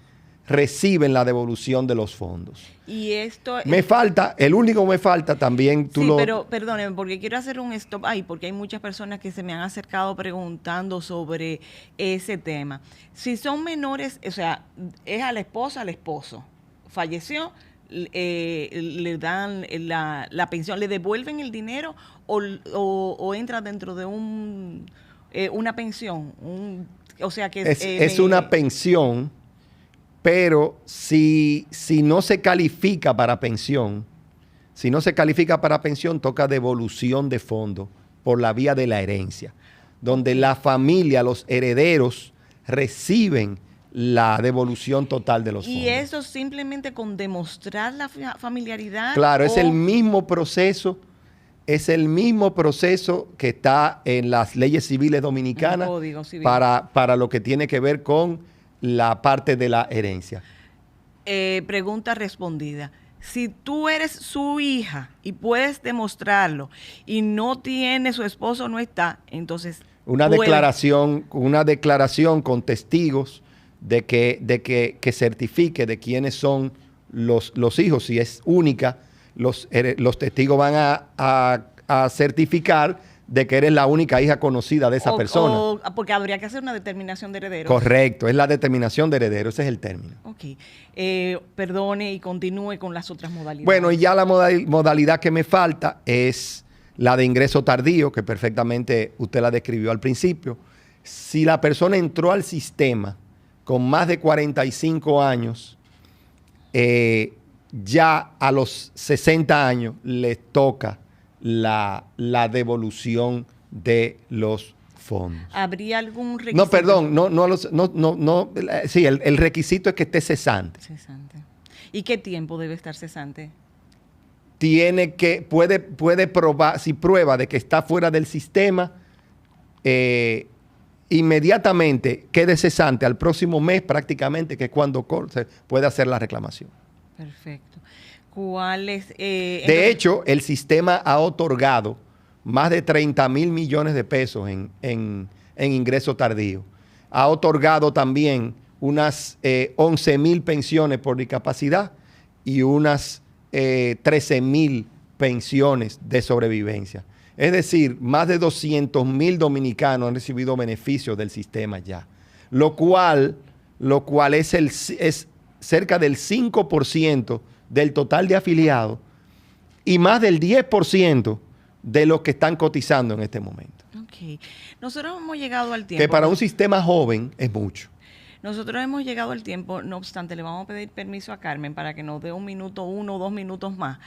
reciben la devolución de los fondos. Y esto... el único me falta también, pero perdónenme, porque quiero hacer un stop ahí, porque hay muchas personas que se me han acercado preguntando sobre ese tema. Si son menores, o sea, es a la esposa, al esposo, falleció, le dan la pensión, le devuelven el dinero o entra dentro de una pensión, o sea que es una pensión. Pero si no se califica para pensión, toca devolución de fondos por la vía de la herencia, donde la familia, los herederos, reciben la devolución total de los fondos. ¿Y eso simplemente con demostrar la familiaridad? Claro, es el mismo proceso que está en las leyes civiles dominicanas, el Código Civil, para lo que tiene que ver con la parte de la herencia. Pregunta respondida. Si tú eres su hija y puedes demostrarlo y no tiene, su esposo no está, entonces... Una declaración con testigos de que certifique de quiénes son los hijos. Si es única, los testigos van a certificar de que eres la única hija conocida de esa persona. Porque habría que hacer una determinación de herederos. Correcto, es la determinación de herederos, ese es el término. Ok. Perdone y continúe con las otras modalidades. Bueno, y ya la modalidad que me falta es la de ingreso tardío, que perfectamente usted la describió al principio. Si la persona entró al sistema con más de 45 años, ya a los 60 años le toca la devolución de los fondos. ¿Habría algún requisito? No, perdón, sí, el requisito es que esté cesante. ¿Y qué tiempo debe estar cesante? Puede probar, si prueba de que está fuera del sistema, inmediatamente quede cesante al próximo mes prácticamente, que es cuando se puede hacer la reclamación. Perfecto. ¿Cuál es? De hecho, el sistema ha otorgado más de 30 mil millones de pesos en ingreso tardío. Ha otorgado también unas 11.000 pensiones por discapacidad y unas 13.000 pensiones de sobrevivencia. Es decir, más de 200.000 dominicanos han recibido beneficios del sistema ya, lo cual es cerca del 5% del total de afiliados y más del 10% de los que están cotizando en este momento. Ok. Nosotros hemos llegado al tiempo. Que para un sistema joven es mucho. Nosotros hemos llegado al tiempo, no obstante, le vamos a pedir permiso a Carmen para que nos dé 1 o 2 minutos más,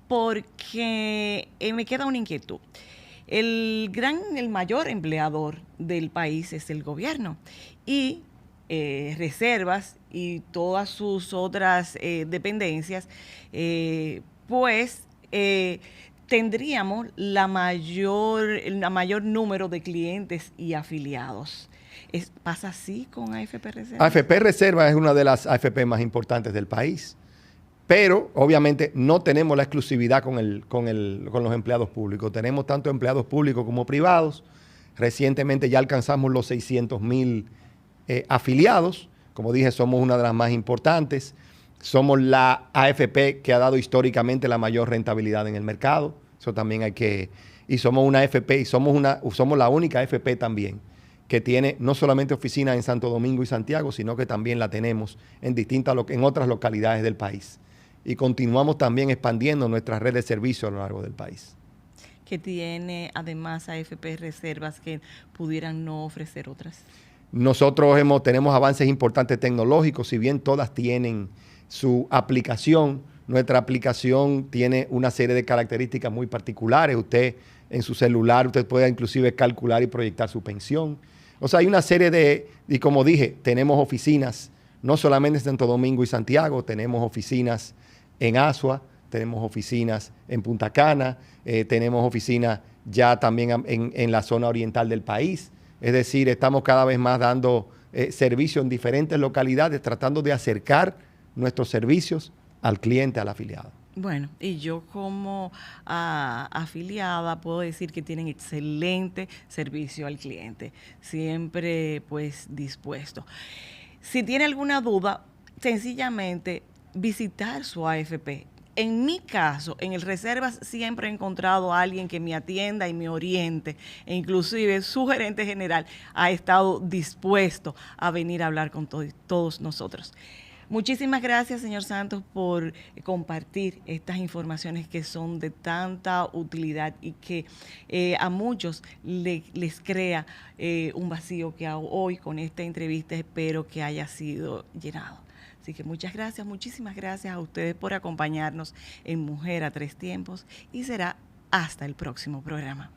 porque me queda una inquietud. El mayor empleador del país es el gobierno y reservas y todas sus otras dependencias, tendríamos el mayor número de clientes y afiliados. ¿Pasa así con AFP Reserva? AFP Reserva es una de las AFP más importantes del país, pero obviamente no tenemos la exclusividad con los empleados públicos. Tenemos tanto empleados públicos como privados. Recientemente ya alcanzamos los 600.000 afiliados. Como dije, somos una de las más importantes. Somos la AFP que ha dado históricamente la mayor rentabilidad en el mercado. Eso también hay que... Y somos una AFP y somos la única AFP también que tiene no solamente oficinas en Santo Domingo y Santiago, sino que también la tenemos en otras localidades del país. Y continuamos también expandiendo nuestra red de servicios a lo largo del país. Que tiene además AFP reservas que pudieran no ofrecer otras. Nosotros tenemos avances importantes tecnológicos, si bien todas tienen su aplicación. Nuestra aplicación tiene una serie de características muy particulares. Usted en su celular, usted puede inclusive calcular y proyectar su pensión. O sea, hay una serie y como dije, tenemos oficinas, no solamente en Santo Domingo y Santiago, tenemos oficinas en Asua, tenemos oficinas en Punta Cana, tenemos oficinas ya también en la zona oriental del país. Es decir, estamos cada vez más dando servicio en diferentes localidades, tratando de acercar nuestros servicios al cliente, al afiliado. Bueno, y yo como afiliada puedo decir que tienen excelente servicio al cliente, siempre pues dispuesto. Si tiene alguna duda, sencillamente visitar su AFP. En mi caso, en el Reservas siempre he encontrado a alguien que me atienda y me oriente, e inclusive su gerente general ha estado dispuesto a venir a hablar con todos nosotros. Muchísimas gracias, señor Santos, por compartir estas informaciones que son de tanta utilidad y que a muchos les crea un vacío que hoy con esta entrevista espero que haya sido llenado. Así que muchas gracias, muchísimas gracias a ustedes por acompañarnos en Mujer a Tres Tiempos y será hasta el próximo programa.